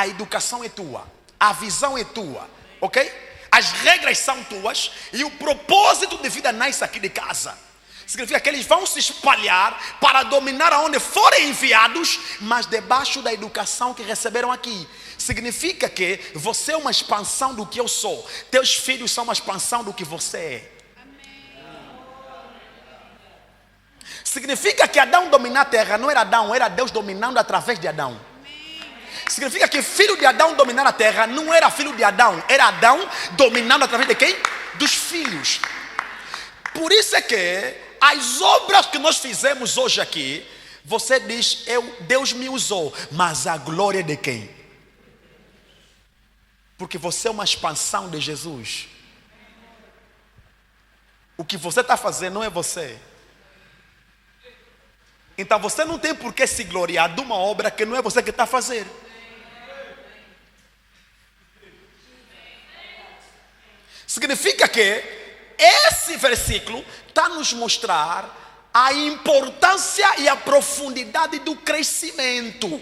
a educação é tua, a visão é tua, ok? As regras são tuas e o propósito de vida nasce aqui de casa. Significa que eles vão se espalhar para dominar aonde forem enviados, mas debaixo da educação que receberam aqui. Significa que você é uma expansão do que eu sou. Teus filhos são uma expansão do que você é. Significa que Adão dominar a terra não era Adão, era Deus dominando através de Adão. Significa que filho de Adão dominar a terra não era filho de Adão, era Adão dominando através de quem? Dos filhos. Por isso é que as obras que nós fizemos hoje aqui, você diz, Deus me usou, mas a glória é de quem? Porque você é uma expansão de Jesus. O que você está fazendo não é você. Então você não tem por que se gloriar de uma obra que não é você que está fazendo. Significa que esse versículo está nos mostrar a importância e a profundidade do crescimento.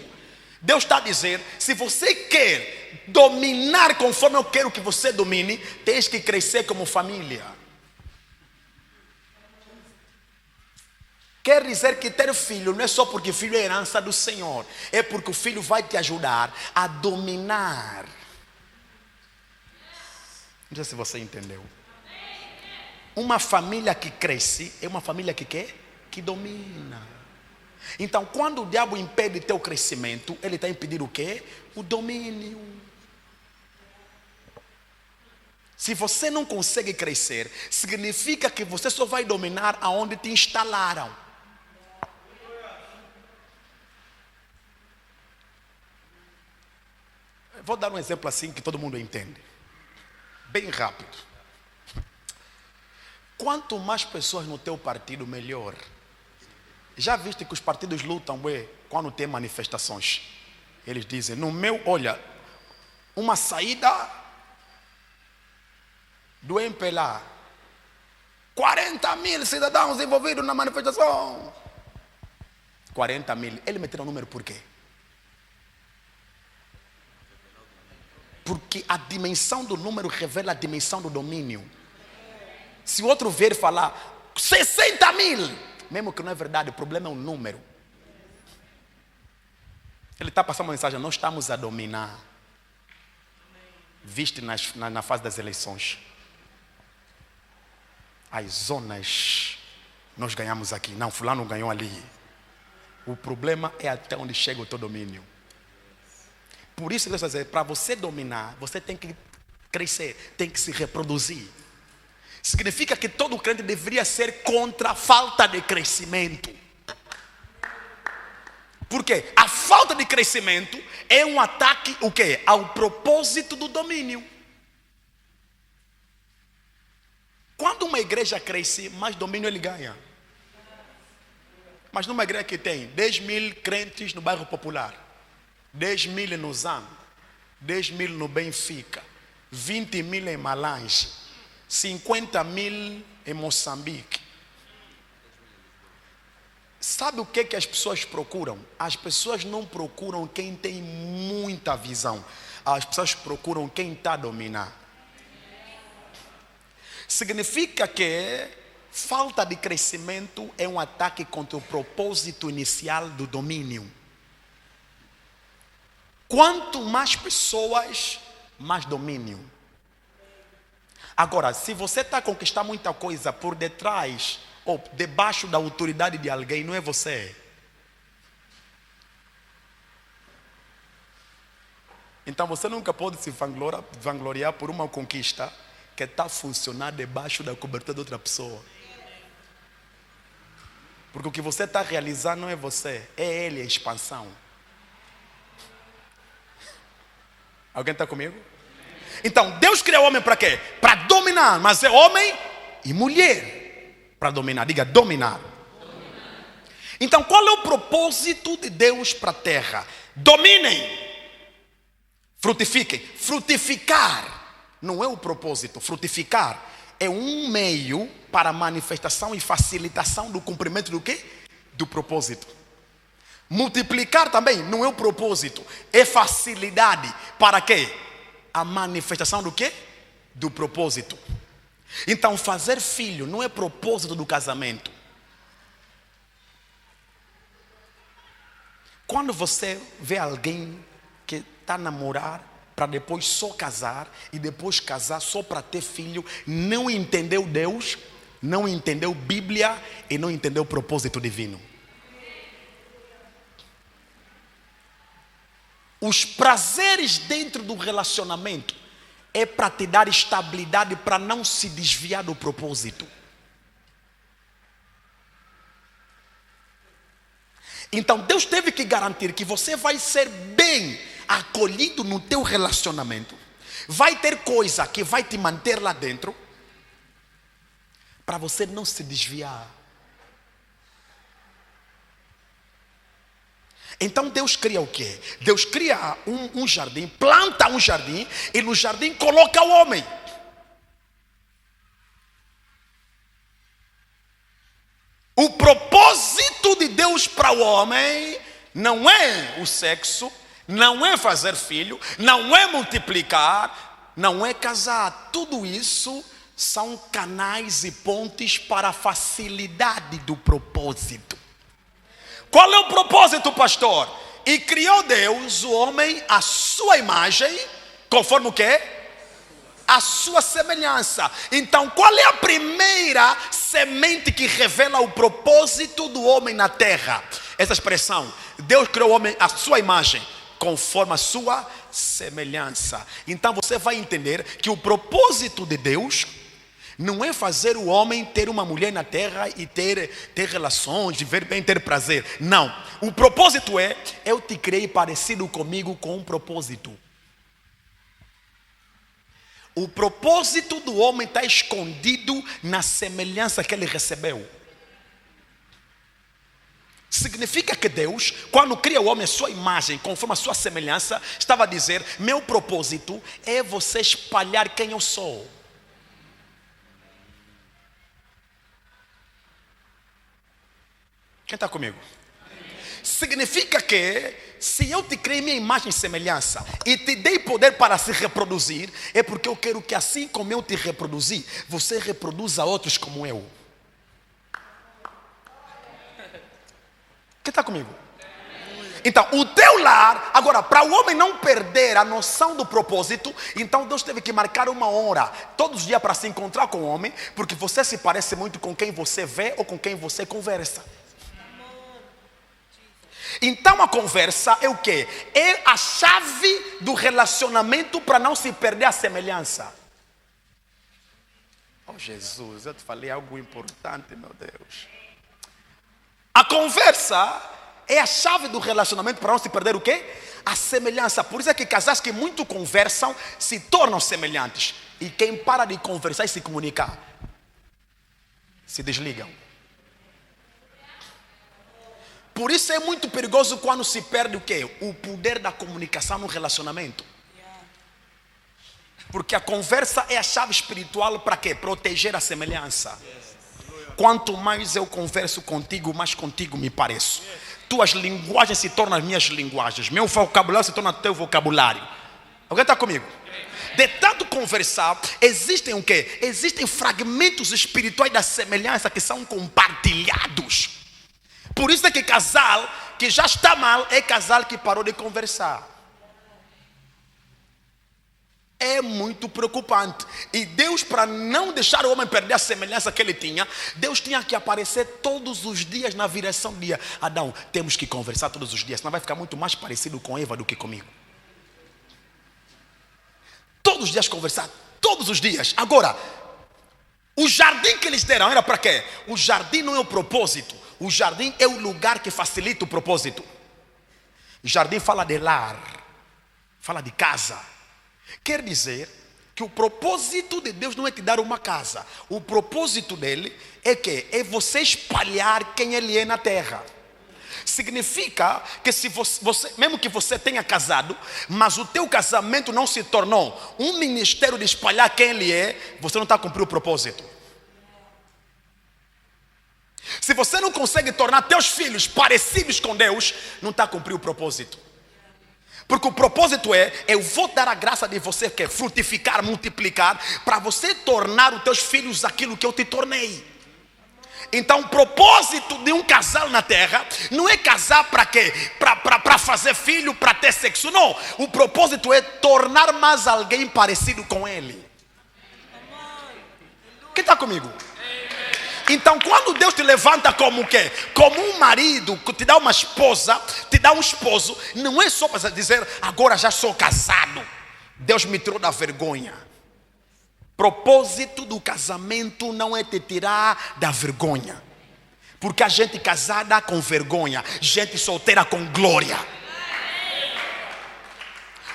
Deus está a dizer, se você quer dominar conforme eu quero que você domine, tens que crescer como família. Quer dizer que ter filho não é só porque filho é herança do Senhor, é porque o filho vai te ajudar a dominar. Não sei se você entendeu. Uma família que cresce é uma família que quer? Que domina. Então, quando o diabo impede teu crescimento, ele está impedindo o quê? O domínio. Se você não consegue crescer, significa que você só vai dominar aonde te instalaram. Vou dar um exemplo assim que todo mundo entende. Bem rápido. Quanto mais pessoas no teu partido, melhor. Já viste que os partidos lutam quando tem manifestações? Eles dizem, no meu, olha, uma saída do MPLA, 40 mil cidadãos envolvidos na manifestação. 40 mil. Ele meteu o número por quê? Porque a dimensão do número revela a dimensão do domínio. Se o outro ver falar 60 mil, mesmo que não é verdade, o problema é o número. Ele está passando uma mensagem, nós estamos a dominar. Viste na fase das eleições. As zonas, nós ganhamos aqui. Não, fulano ganhou ali. O problema é até onde chega o teu domínio. Por isso, Deus vai dizer, para você dominar, você tem que crescer, tem que se reproduzir. Significa que todo crente deveria ser contra a falta de crescimento. Por quê? A falta de crescimento é um ataque o quê? Ao propósito do domínio. Quando uma igreja cresce, mais domínio ele ganha. Mas numa igreja que tem 10 mil crentes no bairro Popular, 10 mil no ZAM, 10 mil no Benfica, 20 mil em Malange, 50 mil em Moçambique. Sabe o que as pessoas procuram? As pessoas não procuram quem tem muita visão. As pessoas procuram quem está a dominar. Significa que falta de crescimento é um ataque contra o propósito inicial do domínio. Quanto mais pessoas, mais domínio. Agora, se você está a conquistar muita coisa por detrás ou debaixo da autoridade de alguém, não é você. Então você nunca pode se vangloriar por uma conquista que está a funcionar debaixo da cobertura de outra pessoa. Porque o que você está realizando não é você, é ele, a expansão. Alguém está comigo? Então, Deus criou o homem para quê? Para dominar, mas é homem e mulher para dominar. Diga, dominar. Então, qual é o propósito de Deus para a terra? Dominem, frutifiquem. Frutificar não é o propósito. Frutificar é um meio para a manifestação e facilitação do cumprimento do quê? Do propósito. Multiplicar também não é o propósito, é facilidade. Para quê? A manifestação do quê? Do propósito. Então fazer filho não é propósito do casamento. Quando você vê alguém que está a namorar para depois só casar e depois casar só para ter filho, não entendeu Deus, não entendeu Bíblia e não entendeu o propósito divino. Os prazeres dentro do relacionamento é para te dar estabilidade, para não se desviar do propósito. Então Deus teve que garantir que você vai ser bem acolhido no teu relacionamento. Vai ter coisa que vai te manter lá dentro, para você não se desviar. Então Deus cria o quê? Deus cria um jardim, planta um jardim e no jardim coloca o homem. O propósito de Deus para o homem não é o sexo, não é fazer filho, não é multiplicar, não é casar. Tudo isso são canais e pontes para a facilidade do propósito. Qual é o propósito, pastor? E criou Deus o homem à sua imagem, conforme o quê? A sua semelhança. Então, qual é a primeira semente que revela o propósito do homem na terra? Essa expressão, Deus criou o homem à sua imagem, conforme a sua semelhança. Então você vai entender que o propósito de Deus não é fazer o homem ter uma mulher na terra e ter relações, viver bem, ter prazer. Não. O propósito é, eu te criei parecido comigo com um propósito. O propósito do homem está escondido na semelhança que ele recebeu. Significa que Deus, quando cria o homem à sua imagem, conforme a sua semelhança, estava a dizer, meu propósito é você espalhar quem eu sou. Quem está comigo? Significa que se eu te criei minha imagem e semelhança e te dei poder para se reproduzir, é porque eu quero que assim como eu te reproduzi, você reproduza outros como eu. Quem está comigo? Então, o teu lar, agora, para o homem não perder a noção do propósito, então Deus teve que marcar uma hora, todos os dias, para se encontrar com o homem, porque você se parece muito com quem você vê ou com quem você conversa. Então a conversa é o quê? É a chave do relacionamento para não se perder a semelhança. Oh Jesus, eu te falei algo importante, meu Deus. A conversa é a chave do relacionamento para não se perder o quê? A semelhança. Por isso é que casais que muito conversam se tornam semelhantes. E quem para de conversar e se comunicar, se desligam. Por isso é muito perigoso quando se perde o quê? O poder da comunicação no relacionamento. Porque a conversa é a chave espiritual para quê? Proteger a semelhança. Quanto mais eu converso contigo, mais contigo me pareço. Tuas linguagens se tornam as minhas linguagens. Meu vocabulário se torna teu vocabulário. Alguém está comigo? De tanto conversar, existem o quê? Existem fragmentos espirituais da semelhança que são compartilhados. Por isso é que casal que já está mal é casal que parou de conversar. É muito preocupante. E Deus, para não deixar o homem perder a semelhança que ele tinha, Deus tinha que aparecer todos os dias na viração do dia. Adão, temos que conversar todos os dias, senão vai ficar muito mais parecido com Eva do que comigo. Todos os dias conversar, todos os dias. Agora, o jardim que eles deram era para quê? O jardim não é o propósito. O jardim é o lugar que facilita o propósito. O jardim fala de lar, fala de casa. Quer dizer que o propósito de Deus não é te dar uma casa. O propósito dele é que é você espalhar quem ele é na terra. Significa que se você, mesmo que você tenha casado, mas o teu casamento não se tornou um ministério de espalhar quem ele é, você não está cumprindo o propósito. Se você não consegue tornar teus filhos parecidos com Deus, não está a cumprir o propósito. Porque o propósito é: eu vou dar a graça de você que é frutificar, multiplicar, para você tornar os teus filhos aquilo que eu te tornei. Então o propósito de um casal na terra não é casar para quê? Para fazer filho, para ter sexo. Não, o propósito é tornar mais alguém parecido com ele. Quem está comigo? Então quando Deus te levanta como o quê? Como um marido, que te dá uma esposa, te dá um esposo, não é só para dizer: agora já sou casado, Deus me tirou da vergonha. Propósito do casamento não é te tirar da vergonha. Porque a gente casada com vergonha, gente solteira com glória.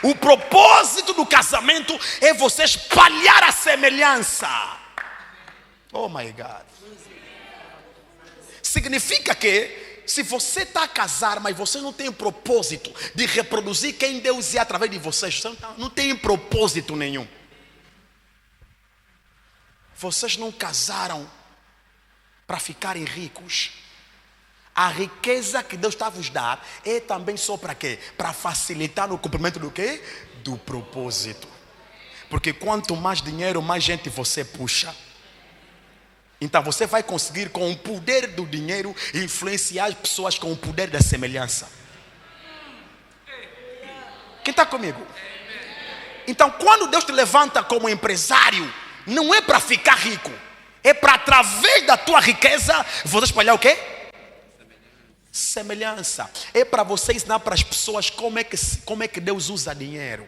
O propósito do casamento é você espalhar a semelhança. Oh my God. Significa que se você está a casar, mas você não tem propósito de reproduzir quem Deus é através de vocês, você não tem propósito nenhum. Vocês não casaram para ficarem ricos. A riqueza que Deus está a vos dar é também só para quê? Para facilitar o cumprimento do quê? Do propósito. Porque quanto mais dinheiro, mais gente você puxa. Então você vai conseguir, com o poder do dinheiro, influenciar as pessoas com o poder da semelhança. Quem está comigo? Então quando Deus te levanta como empresário, não é para ficar rico, é para, através da tua riqueza, você espalhar o quê? Semelhança. É para você ensinar para as pessoas como é que Deus usa dinheiro.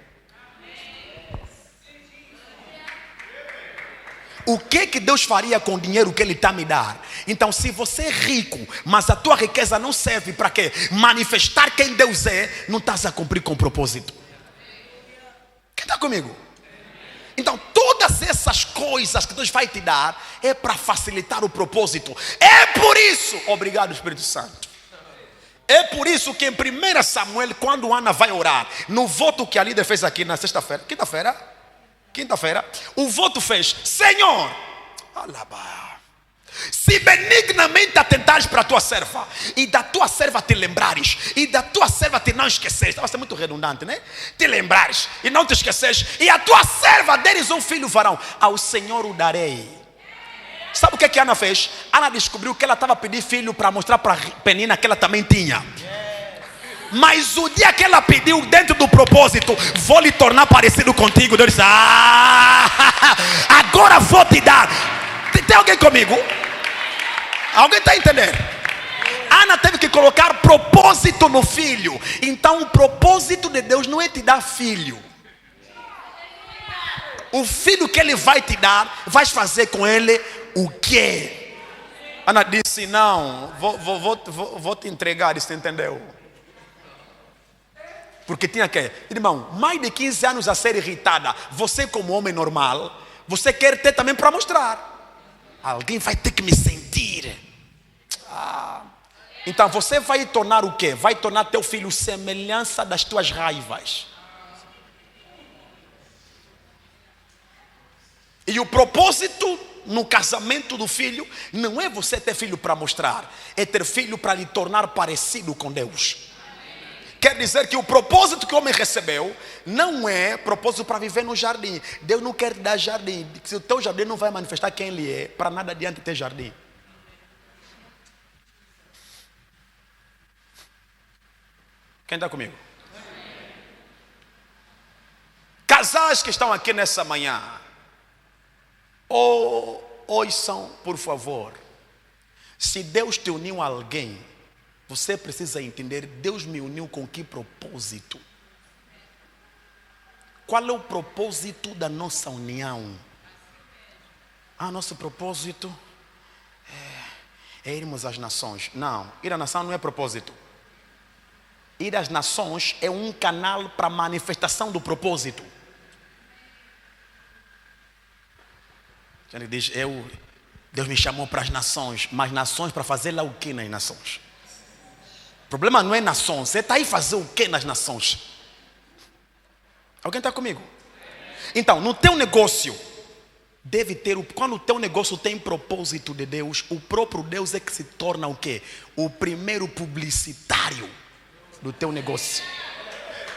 O que Deus faria com o dinheiro que Ele está a me dar? Então, se você é rico, mas a tua riqueza não serve para quê? Manifestar quem Deus é, não estás a cumprir com o propósito. Quem está comigo? Então todas essas coisas que Deus vai te dar é para facilitar o propósito. É por isso, obrigado Espírito Santo. É por isso que em 1 Samuel, quando Ana vai orar, no voto que a líder fez aqui na sexta-feira, quinta-feira, o voto fez: Senhor, alaba, se benignamente atentares para a tua serva, e da tua serva te lembrares, e da tua serva te não esqueceres. Estava sendo muito redundante, né? Te lembrares e não te esqueceres, e a tua serva deres um filho varão, ao Senhor o darei. Sabe o que Ana fez? Ana descobriu que ela estava a pedir filho para mostrar para Penina que ela também tinha. Mas o dia que ela pediu, dentro do propósito: vou lhe tornar parecido contigo, Deus disse: agora vou te dar. Tem alguém comigo? Alguém está entendendo? Ana teve que colocar propósito no filho. Então o propósito de Deus não é te dar filho. O filho que Ele vai te dar, vais fazer com ele o quê? Ana disse: não, vou te entregar. Você entendeu? Porque tinha que, irmão, mais de 15 anos a ser irritada. Você como homem normal, você quer ter também para mostrar. Alguém vai ter que me sentir. Então você vai tornar o quê? Vai tornar teu filho semelhança das tuas raivas. E o propósito no casamento do filho não é você ter filho para mostrar, é ter filho para lhe tornar parecido com Deus. Quer dizer que o propósito que o homem recebeu não é propósito para viver no jardim. Deus não quer te dar jardim. Se o teu jardim não vai manifestar quem Ele é, para nada adianta ter jardim. Quem está comigo? Casais que estão aqui nessa manhã, ouçam, por favor. Se Deus te uniu a alguém, você precisa entender: Deus me uniu com que propósito? Qual é o propósito da nossa união? Nosso propósito é irmos às nações. Não, ir à nação não é propósito. Ir às nações é um canal para a manifestação do propósito. Ele diz: Deus me chamou para as nações. Mas nações para fazer lá o que nas nações? O problema não é nações. Você está aí fazer o que nas nações? Alguém está comigo? Então, no teu negócio, deve ter, quando o teu negócio tem propósito de Deus, o próprio Deus é que se torna o quê? O primeiro publicitário do teu negócio.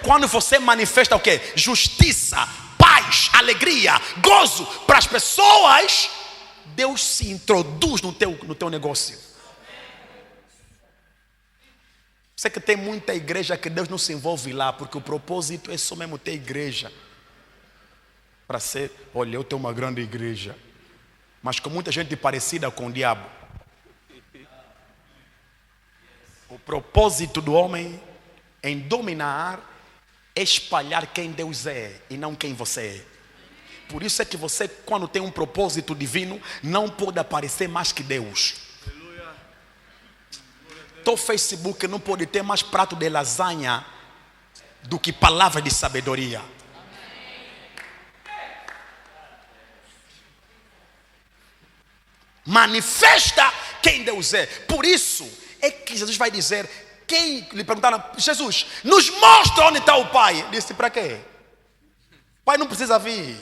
Quando você manifesta o quê? Justiça, paz, alegria, gozo para as pessoas, Deus se introduz no teu negócio. Sei que tem muita igreja que Deus não se envolve lá, porque o propósito é só mesmo ter igreja. Para ser, olha, eu tenho uma grande igreja, mas com muita gente parecida com o diabo. O propósito do homem em dominar é espalhar quem Deus é e não quem você é. Por isso é que você, quando tem um propósito divino, não pode aparecer mais que Deus. Teu Facebook não pode ter mais prato de lasanha do que palavra de sabedoria. Manifesta quem Deus é. Por isso é que Jesus vai dizer, quem lhe perguntaram, Jesus, nos mostra onde está o Pai. Ele disse, para quê? O Pai não precisa vir.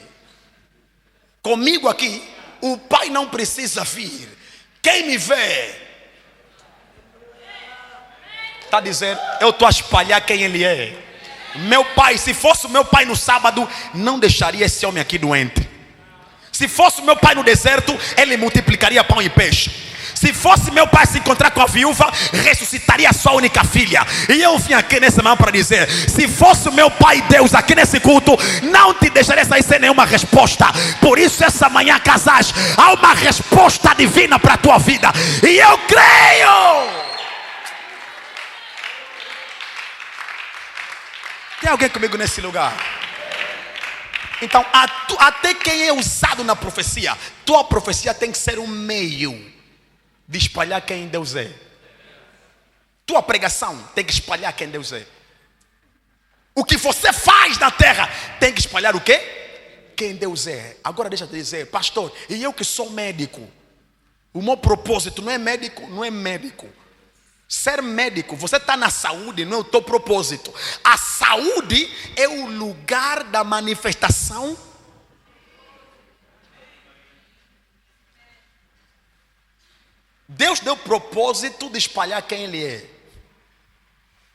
Comigo aqui, o Pai não precisa vir. Quem me vê está dizendo, eu estou a espalhar quem Ele é. Meu pai, se fosse o meu pai no sábado, não deixaria esse homem aqui doente. Se fosse o meu pai no deserto, ele multiplicaria pão e peixe. Se fosse meu pai se encontrar com a viúva, ressuscitaria a sua única filha. E eu vim aqui nessa manhã para dizer, se fosse o meu pai Deus aqui nesse culto, não te deixaria sair sem nenhuma resposta. Por isso essa manhã, casais, há uma resposta divina para a tua vida. E eu creio. Tem alguém comigo nesse lugar? Então, até quem é usado na profecia, tua profecia tem que ser um meio de espalhar quem Deus é. Tua pregação tem que espalhar quem Deus é. O que você faz na terra tem que espalhar o quê? Quem Deus é. Agora deixa eu te dizer, pastor, e eu que sou médico, o meu propósito não é médico, não é médico. Ser médico, você está na saúde, não é o teu propósito. A saúde é o lugar da manifestação. Deus deu o propósito de espalhar quem Ele é.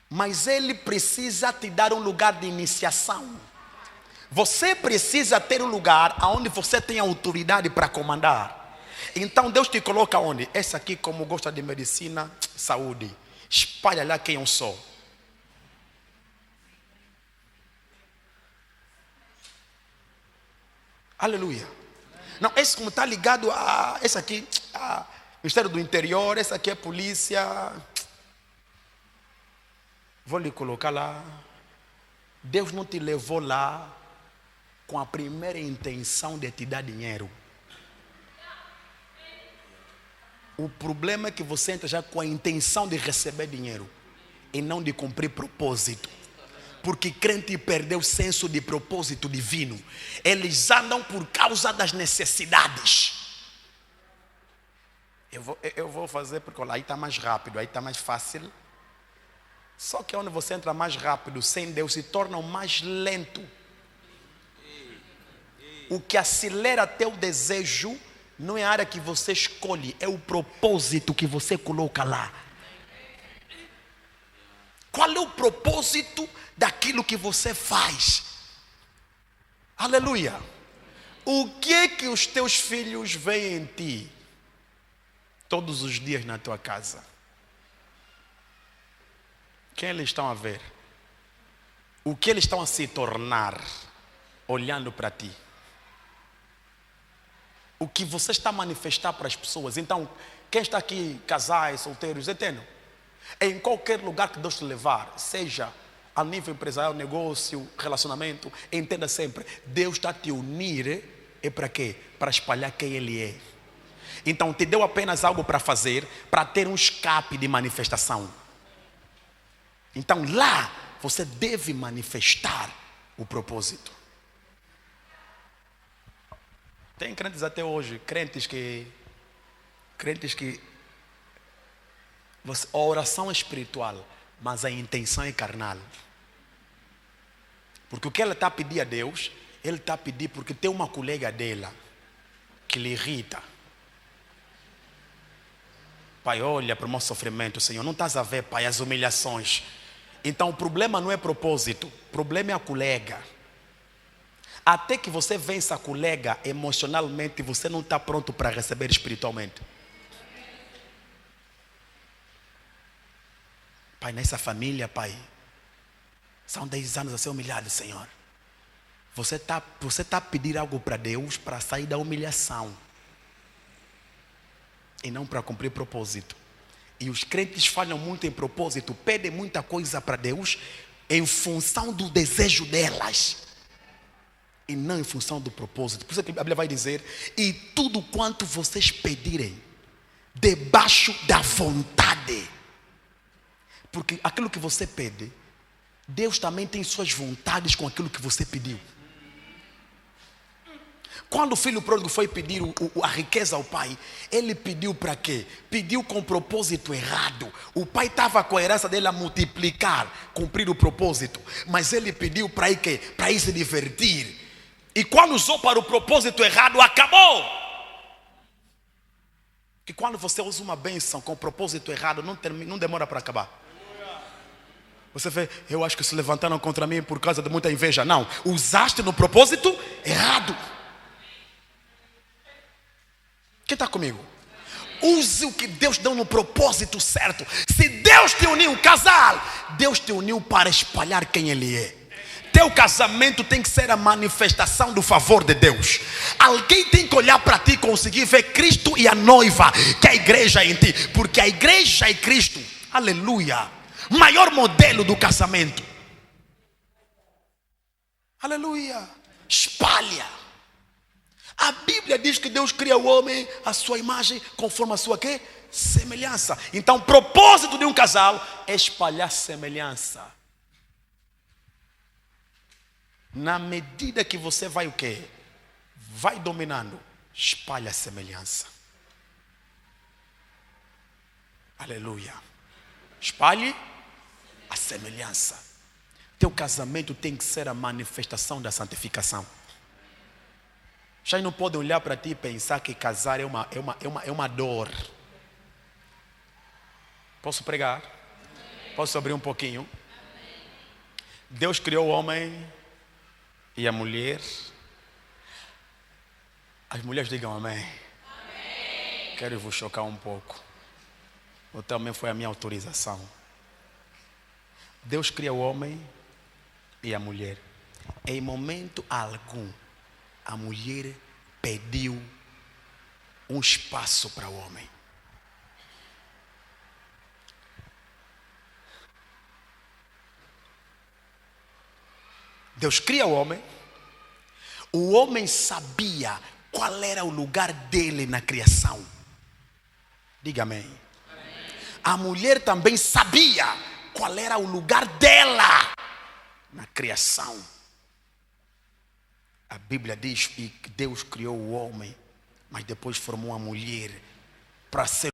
Mas Ele precisa te dar um lugar de iniciação. Você precisa ter um lugar onde você tem autoridade para comandar. Então Deus te coloca onde? Esse aqui, como gosta de medicina, saúde, espalha lá quem eu sou. Aleluia. Não, esse como está ligado a esse aqui, a Ministério do Interior, esse aqui é polícia. Vou lhe colocar lá. Deus não te levou lá com a primeira intenção de te dar dinheiro. O problema é que você entra já com a intenção de receber dinheiro e não de cumprir propósito. Porque crente perdeu o senso de propósito divino. Eles andam por causa das necessidades. Eu vou fazer porque olha, aí está mais rápido, aí está mais fácil. Só que onde você entra mais rápido, sem Deus, se torna o mais lento. O que acelera teu desejo não é a área que você escolhe, é o propósito que você coloca lá. Qual é o propósito daquilo que você faz? Aleluia. O que é que os teus filhos veem em ti todos os dias na tua casa? Quem eles estão a ver? O que eles estão a se tornar olhando para ti? O que você está a manifestar para as pessoas. Então, quem está aqui, casais, solteiros, entendam? Em qualquer lugar que Deus te levar, seja a nível empresarial, negócio, relacionamento, entenda sempre, Deus está a te unir, é para quê? Para espalhar quem Ele é. Então, te deu apenas algo para fazer, para ter um escape de manifestação. Então, lá, você deve manifestar o propósito. Tem crentes até hoje, crentes que a oração é espiritual, mas a intenção é carnal. Porque o que ela está a pedir a Deus, ele está a pedir porque tem uma colega dela que lhe irrita. Pai, olha para o meu sofrimento, Senhor. Não estás a ver, Pai, as humilhações. Então o problema não é propósito, o problema é a colega. Até que você vença a colega emocionalmente, você não está pronto para receber espiritualmente. Pai, nessa família, Pai, são 10 anos a ser humilhado, Senhor. Você tá a pedir algo para Deus para sair da humilhação e não para cumprir propósito. E os crentes falham muito em propósito, pedem muita coisa para Deus em função do desejo delas e não em função do propósito. Por isso que a Bíblia vai dizer: e tudo quanto vocês pedirem debaixo da vontade. Porque aquilo que você pede, Deus também tem suas vontades com aquilo que você pediu. Quando o filho pródigo foi pedir a riqueza ao pai, ele pediu para quê? Pediu com propósito errado. O pai estava com a herança dele a multiplicar, cumprir o propósito. Mas ele pediu para ir quê? Para ir se divertir. E quando usou para o propósito errado, acabou. Que quando você usa uma bênção com o propósito errado, não demora para acabar. Você vê, eu acho que se levantaram contra mim por causa de muita inveja. Não, usaste no propósito errado. Quem está comigo? Use o que Deus deu no propósito certo. Se Deus te uniu, casal, Deus te uniu para espalhar quem Ele é. Teu casamento tem que ser a manifestação do favor de Deus. Alguém tem que olhar para ti e conseguir ver Cristo e a noiva, que é a igreja em ti. Porque a igreja é Cristo. Aleluia. Maior modelo do casamento. Aleluia. Espalha. A Bíblia diz que Deus cria o homem à sua imagem, conforme a sua quê? Semelhança. Então o propósito de um casal é espalhar semelhança. Na medida que você vai o quê? Vai dominando, espalha a semelhança. Aleluia. Espalhe a semelhança. Teu casamento tem que ser a manifestação da santificação. Já não podem olhar para ti e pensar que casar é uma dor. Posso pregar? Posso abrir um pouquinho? Deus criou o homem e a mulher. As mulheres digam amém. Amém. Quero vos chocar um pouco. Ou também foi a minha autorização. Deus cria o homem e a mulher. Em momento algum, a mulher pediu um espaço para o homem. Deus cria o homem sabia qual era o lugar dele na criação. Diga amém. Amém. A mulher também sabia qual era o lugar dela na criação. A Bíblia diz que Deus criou o homem, mas depois formou a mulher para ser